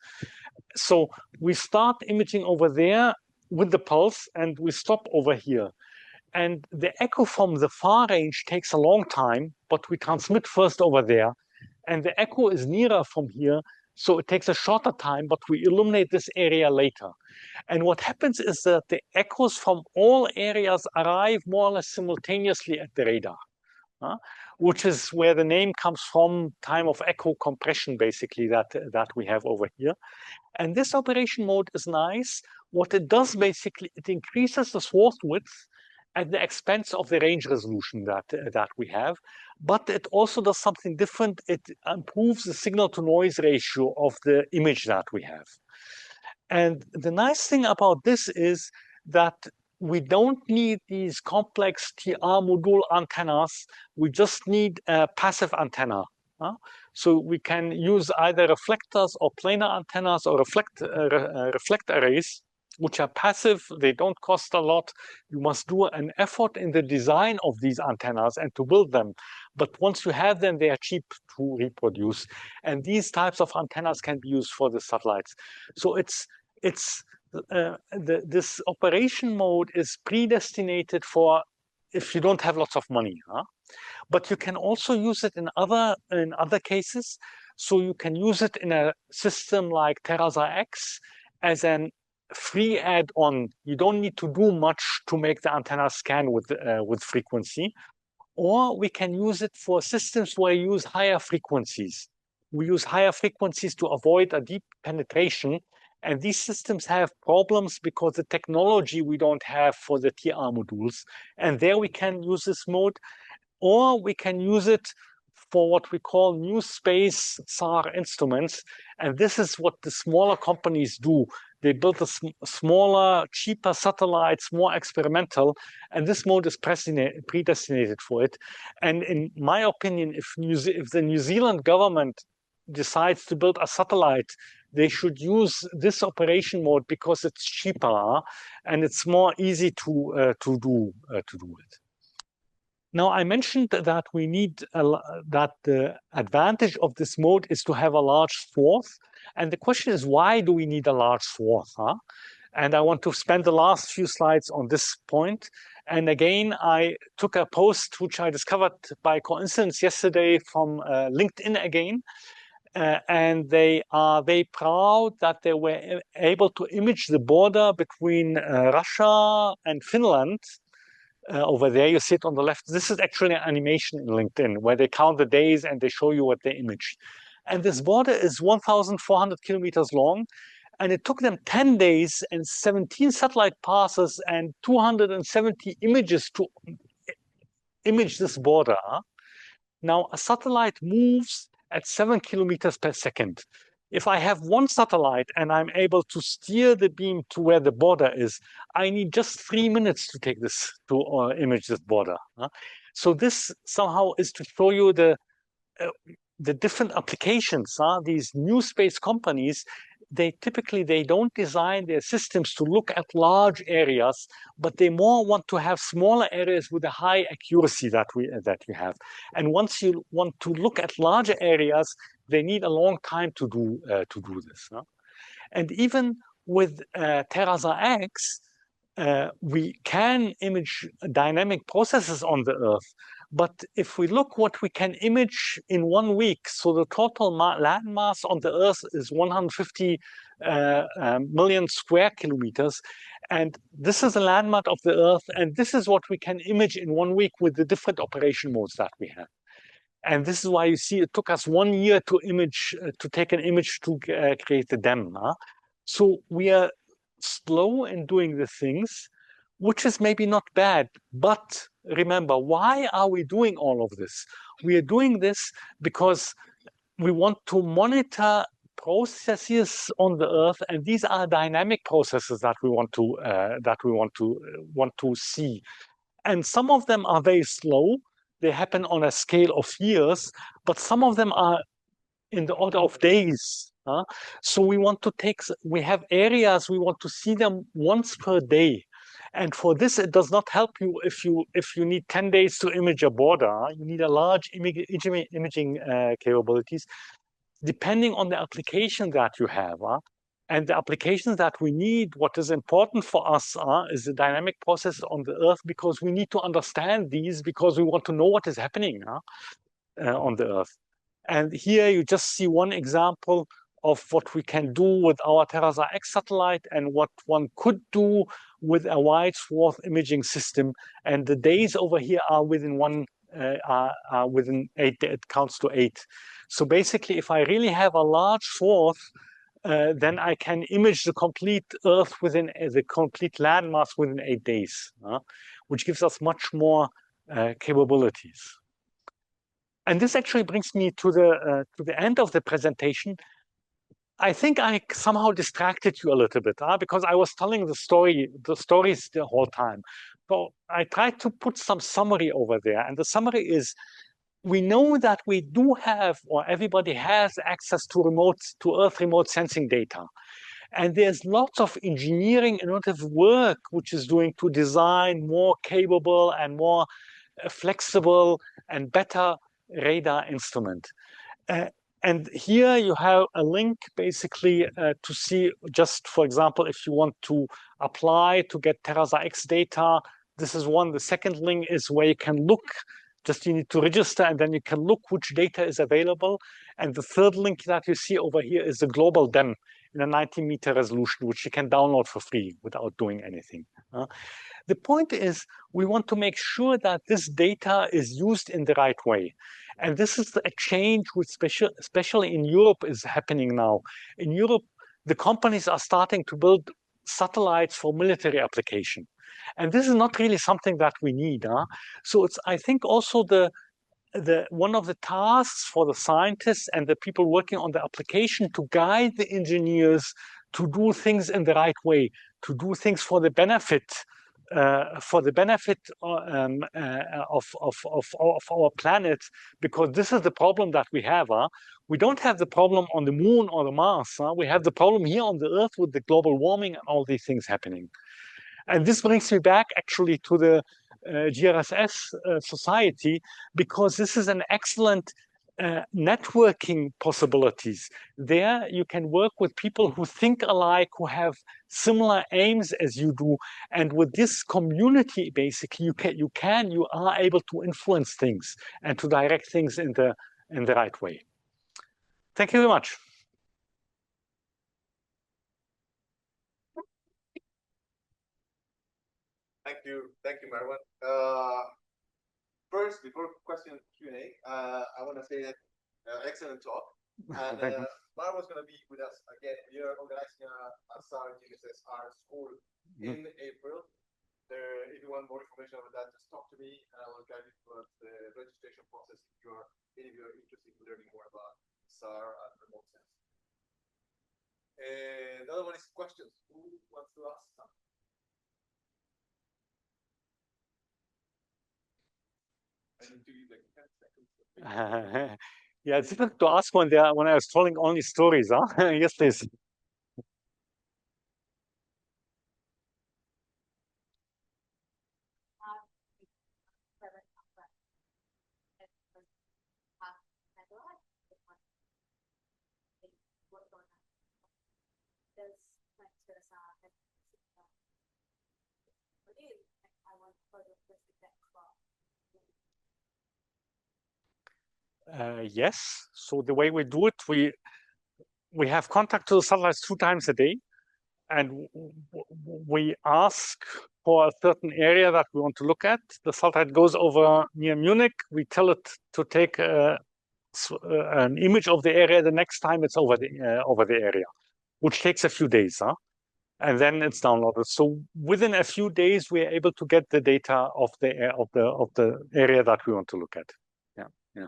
So we start imaging over there with the pulse and we stop over here. And the echo from the far range takes a long time, but we transmit first over there. And the echo is nearer from here, so it takes a shorter time, but we illuminate this area later. And what happens is that the echoes from all areas arrive more or less simultaneously at the radar, which is where the name comes from, time of echo compression, basically, that we have over here. And this operation mode is nice. What it does, basically, it increases the swath width at the expense of the range resolution that we have. But it also does something different. It improves the signal-to-noise ratio of the image that we have. And the nice thing about this is that we don't need these complex TR module antennas. We just need a passive antenna. So we can use either reflectors or planar antennas or reflect arrays, which are passive. They don't cost a lot. You must do an effort in the design of these antennas and to build them. But once you have them, they are cheap to reproduce. And these types of antennas can be used for the satellites. So this operation mode is predestinated for if you don't have lots of money. But you can also use it in other cases. So you can use it in a system like TerraSAR-X as an free add-on. You don't need to do much to make the antenna scan with frequency. Or we can use it for systems where you use higher frequencies. We use higher frequencies to avoid a deep penetration. And these systems have problems because the technology we don't have for the TR modules. And there we can use this mode. Or we can use it for what we call new space SAR instruments. And this is what the smaller companies do. They build smaller, cheaper satellites, more experimental, and this mode is predestinated for it. And in my opinion, if the New Zealand government decides to build a satellite, they should use this operation mode because it's cheaper and it's more easy to do it. Now, I mentioned that we need that the advantage of this mode is to have a large swath. And the question is, why do we need a large swath? And I want to spend the last few slides on this point. And again, I took a post which I discovered by coincidence yesterday from LinkedIn again. And they are very proud that they were able to image the border between Russia and Finland. Over there, you see it on the left. This is actually an animation in LinkedIn where they count the days and they show you what they image. And this border is 1,400 kilometers long. And it took them 10 days and 17 satellite passes and 270 images to image this border. Now, a satellite moves at 7 kilometers per second. If I have one satellite and I'm able to steer the beam to where the border is, I need just 3 minutes to take this, to image this border. So this somehow is to show you the different applications. These new space companies, they don't design their systems to look at large areas, but they more want to have smaller areas with a high accuracy that we have. And once you want to look at larger areas, they need a long time to do this. And even with TerraSAR-X, we can image dynamic processes on the Earth. But if we look what we can image in 1 week, so the total land mass on the Earth is 150 million square kilometers. And this is the land mass of the Earth. And this is what we can image in 1 week with the different operation modes that we have. And this is why you see it took us 1 year to image, to take an image to create the dam. So we are slow in doing the things, which is maybe not bad. But remember, why are we doing all of this? We are doing this because we want to monitor processes on the Earth, and these are dynamic processes that we want to see. And some of them are very slow. They happen on a scale of years, but some of them are in the order of days. So we have areas, we want to see them once per day. And for this, it does not help you if you need 10 days to image a border. You need a large imaging capabilities, depending on the application that you have. And the applications that we need, what is important for us is the dynamic process on the Earth, because we need to understand these, because we want to know what is happening on the Earth. And here you just see one example of what we can do with our TerraSAR-X satellite and what one could do with a wide swath imaging system. And the days over here are within within 8, it counts to 8. So basically, if I really have a large swath, then I can image the complete Earth within the complete landmass within 8 days, which gives us much more capabilities. And this actually brings me to the end of the presentation. I think I somehow distracted you a little bit, because I was telling the stories the whole time. So I tried to put some summary over there, and the summary is, we know that we do have, or everybody has access to Earth remote sensing data. And there's lots of engineering innovative work which is doing to design more capable and more flexible and better radar instrument. And here you have a link basically to see, just for example, if you want to apply to get TerraSAR-X data, this is one. The second link is where you can look, just you need to register and then you can look which data is available. And the third link that you see over here is the global DEM in a 90-meter resolution, which you can download for free without doing anything. The point is, we want to make sure that this data is used in the right way. And this is a change which especially in Europe is happening now. In Europe, the companies are starting to build satellites for military application. And this is not really something that we need. So it's, I think, also one of the tasks for the scientists and the people working on the application to guide the engineers to do things in the right way, to do things for the benefit of our planet, because this is the problem that we have. We don't have the problem on the moon or the Mars. We have the problem here on the Earth with the global warming and all these things happening. And this brings me back actually to the GRSS society, because this is an excellent networking possibilities. There you can work with people who think alike, who have similar aims as you do, and with this community, basically, you are able to influence things and to direct things in the right way. Thank you very much. Thank you, Marwan. First, before question Q&A, I want to say that excellent talk. And Marwan's going to be with us again. We are organizing a SAR GSS art school in April. If you want more information about that, just talk to me, and I will guide you through the registration process if you're interested in learning more about SAR and remote sensing. The other one is questions. Who wants to ask something? Yeah, it's difficult to ask when I was telling only stories, Yes, please. Yes. So the way we do it, we have contact to the satellites 2 times a day, and we ask for a certain area that we want to look at. The satellite goes over near Munich. We tell it to take an image of the area the next time it's over the area, which takes a few days, and then it's downloaded. So within a few days, we are able to get the data of the area that we want to look at. Yeah.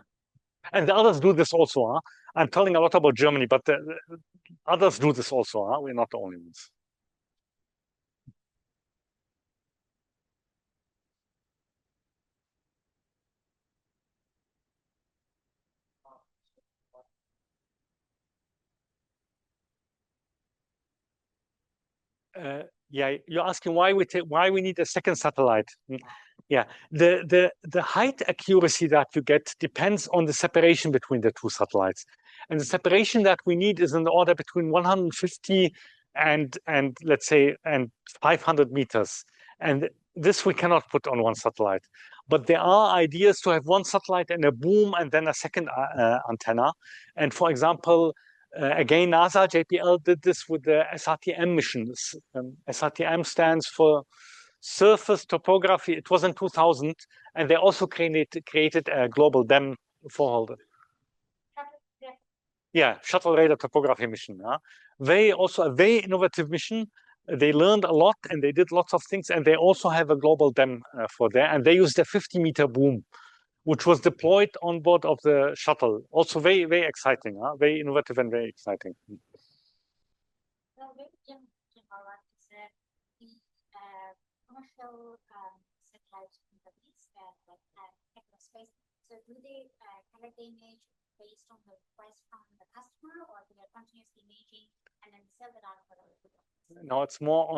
And the others do this also. I'm telling a lot about Germany, but others do this also. Huh? We're not the only ones. Yeah, you're asking why we need a second satellite. Yeah, the height accuracy that you get depends on the separation between the two satellites, and the separation that we need is in the order between 150 and let's say 500 meters, and this we cannot put on one satellite. But there are ideas to have one satellite and a boom and then a second antenna, and for example. Again, NASA, JPL did this with the SRTM missions. SRTM stands for Surface Topography. It was in 2000, and they also created a global DEM foreholder. Yeah, Shuttle Radar Topography mission. They also a very innovative mission. They learned a lot and they did lots of things, and they also have a global DEM for there, and they used a 50-meter boom, which was deployed on board of the shuttle. Also very, very exciting, very innovative and very exciting. Commercial satellite companies like space. So do they collect the image based on the request from the customer, or they are continuously imaging and then sell it out for other people? No, it's more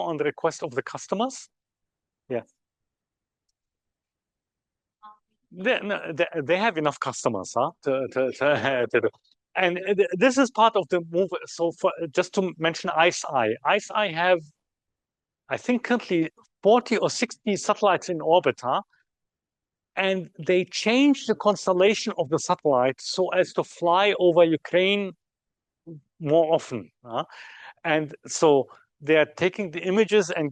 on the request of the customers. Yeah. They have enough customers, to do. And this is part of the move. So just to mention ICE-I have, I think, currently 40 or 60 satellites in orbit, and they change the constellation of the satellite so as to fly over Ukraine more often. And so they're taking the images and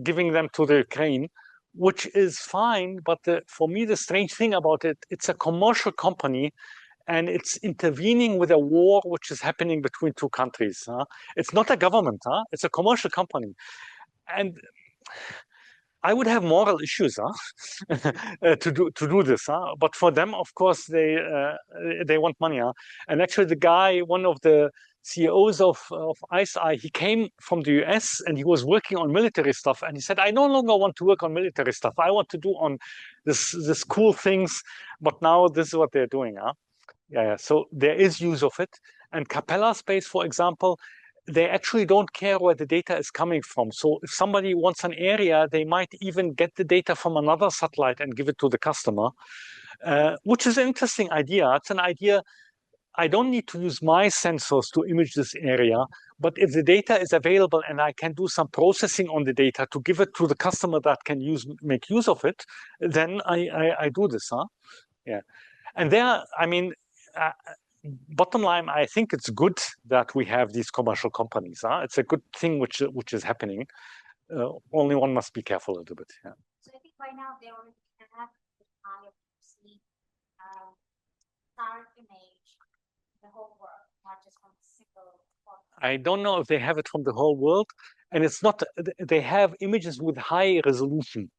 giving them to the Ukraine, which is fine. But for me, the strange thing about it, it's a commercial company, and it's intervening with a war which is happening between two countries. It's not a government, it's a commercial company. And I would have moral issues to do this. But for them, of course, they want money. And actually, the guy, one of the CEOs of ICE-I, he came from the US and he was working on military stuff. And he said, I no longer want to work on military stuff. I want to do on this cool things. But now this is what they're doing. Yeah. So there is use of it. And Capella Space, for example, they actually don't care where the data is coming from. So if somebody wants an area, they might even get the data from another satellite and give it to the customer, which is an interesting idea. It's an idea. I don't need to use my sensors to image this area, but if the data is available and I can do some processing on the data to give it to the customer that can make use of it, then I do this. Yeah. And there, I mean, bottom line, I think it's good that we have these commercial companies. It's a good thing which is happening. Only one must be careful a little bit. Yeah. So I think right now they already have the kind of star image the whole world, not just from a single point. I don't know if they have it from the whole world, and it's not. They have images with high resolution.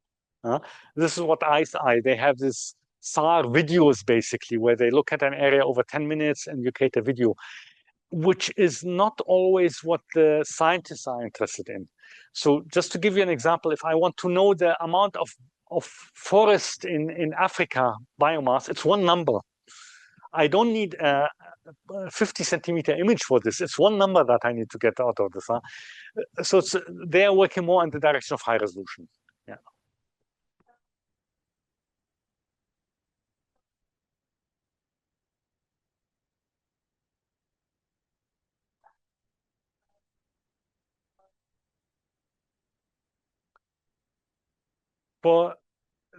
This is what ICE-I. They have this SAR videos basically, where they look at an area over 10 minutes and you create a video, which is not always what the scientists are interested in. So just to give you an example, if I want to know the amount of forest in Africa biomass, it's one number. I don't need a 50 centimeter image for this. It's one number that I need to get out of this. So they're working more in the direction of high resolution. Yeah. For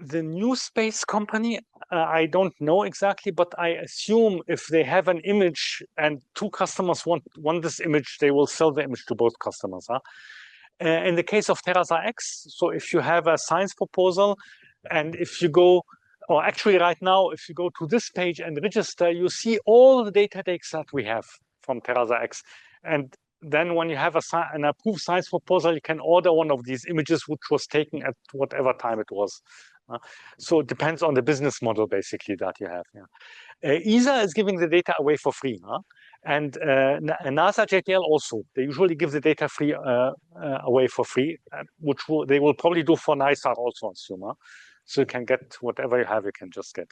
the new space company, I don't know exactly, but I assume if they have an image and two customers want this image, they will sell the image to both customers. In the case of Terasa X, so if you have a science proposal, and if you go, or actually right now, if you go to this page and register, you see all the data takes that we have from Terasa X. And then when you have an approved science proposal, you can order one of these images, which was taken at whatever time it was. So it depends on the business model, basically, that you have. ESA is giving the data away for free, and NASA JPL also. They usually give the data free away for free, which they will probably do for NISAR also, assume. So you can get whatever you have, you can just get.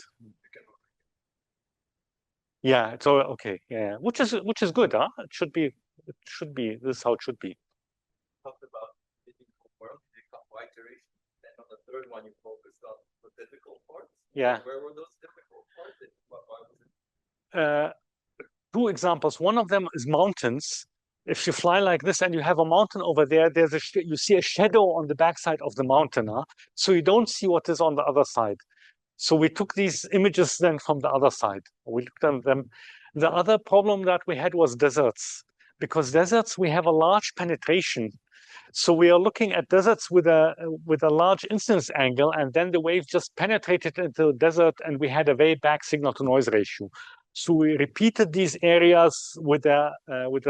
Yeah, so okay, yeah, which is good, huh? It should be. This is how it should be. Talked about difficult world, wide duration, and on the third one you focused on the difficult parts. Yeah. Where were those difficult parts? Why was it? Two examples. One of them is mountains. If you fly like this and you have a mountain over there, you see a shadow on the backside of the mountain, so you don't see what is on the other side. So we took these images then from the other side. We looked at them. The other problem that we had was deserts, because deserts we have a large penetration. So we are looking at deserts with a large incidence angle, and then the wave just penetrated into the desert, and we had a very bad signal to noise ratio. So we repeated these areas with a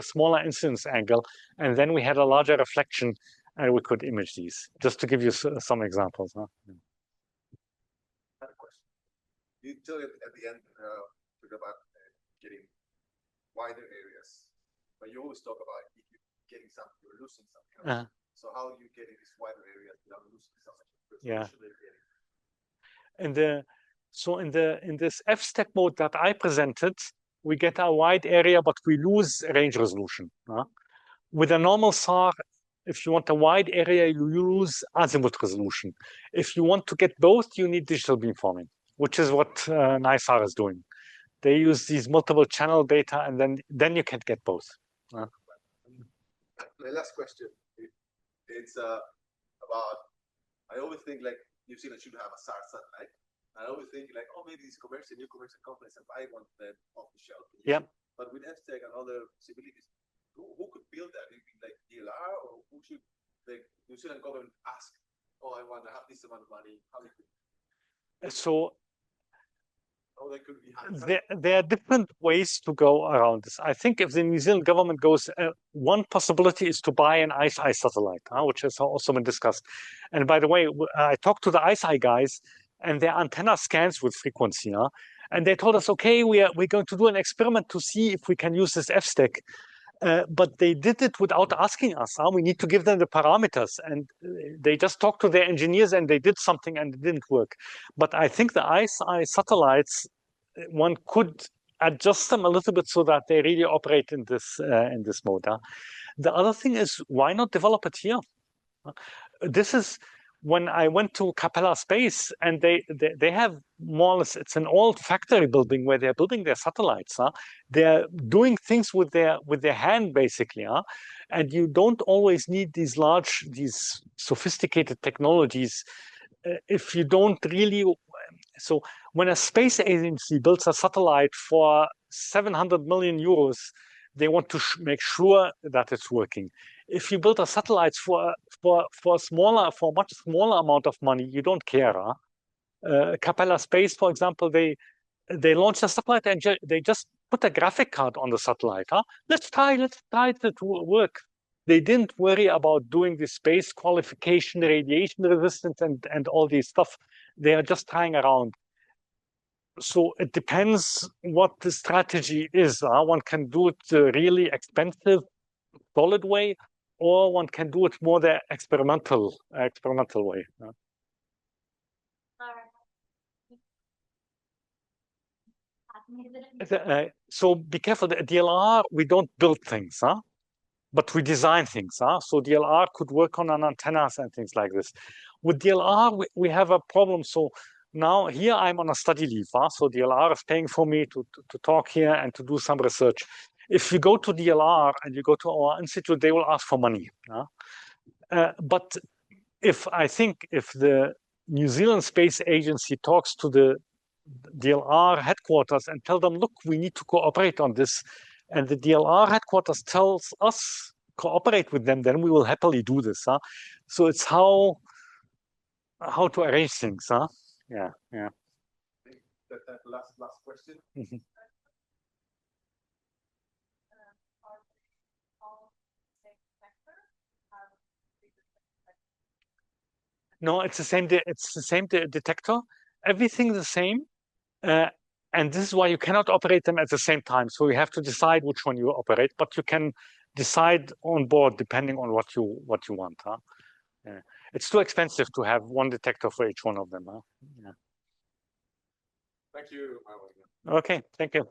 smaller incidence angle, and then we had a larger reflection, and we could image these. Just to give you some examples. You tell it at the end about getting wider areas, but you always talk about if you're getting something, you're losing something. So how are you getting these wider areas without losing something? Yeah. In this f-STEC mode that I presented, we get a wide area, but we lose range resolution. With a normal SAR, if you want a wide area, you lose azimuth resolution. If you want to get both, you need digital beamforming, which is what NISAR is doing. They use these multiple channel data, and then you can get both. My last question, it's about, I always think like New Zealand should have a SAR satellite. I always think like, oh, maybe these new commercial companies have buy one of them off the shelf. Yeah. But with f-STEC and other possibilities, who could build that? Maybe like DLR, or who should the New Zealand government ask? Oh, I want to have this amount of money. How they could... So they could be there are different ways to go around this. I think if the New Zealand government goes, one possibility is to buy an ICEYE satellite, which has also been discussed. And by the way, I talked to the ICEYE guys, and their antenna scans with frequency, and they told us, okay, we're going to do an experiment to see if we can use this f-STEC. But they did it without asking us. We need to give them the parameters, and they just talked to their engineers, and they did something, and it didn't work. But I think the ICEYE satellites, one could adjust them a little bit so that they really operate in this mode. The other thing is, why not develop it here? This is when I went to Capella Space, and they have more or less, it's an old factory building where they're building their satellites. They're doing things with their hand, basically. And you don't always need these sophisticated technologies if you don't really. So when a space agency builds a satellite for 700 million euros, they want to make sure that it's working. If you build a satellite for a much smaller amount of money, you don't care. Capella Space, for example, they launched a satellite and they just put a graphic card on the satellite. Let's try it to work. They didn't worry about doing the space qualification, radiation resistance, and all these stuff. They are just trying around. So it depends what the strategy is. One can do it really expensive, solid way, or one can do it more the experimental way. So be careful. The DLR, we don't build things, but we design things. So DLR could work on an antennas and things like this. With DLR, we have a problem. So now here I'm on a study leave. So DLR is paying for me to talk here and to do some research. If you go to DLR and you go to our institute, they will ask for money. But if the New Zealand Space Agency talks to the DLR headquarters and tell them, look, we need to cooperate on this, and the DLR headquarters tells us cooperate with them, then we will happily do this. So it's how to arrange things. Yeah. That last question. Mm-hmm. No, it's the same. It's the same detector. Everything the same, and this is why you cannot operate them at the same time. So you have to decide which one you operate, but you can decide on board depending on what you want. Huh? Yeah. It's too expensive to have one detector for each one of them. Huh? Yeah. Thank you, Marwan. Okay, thank you.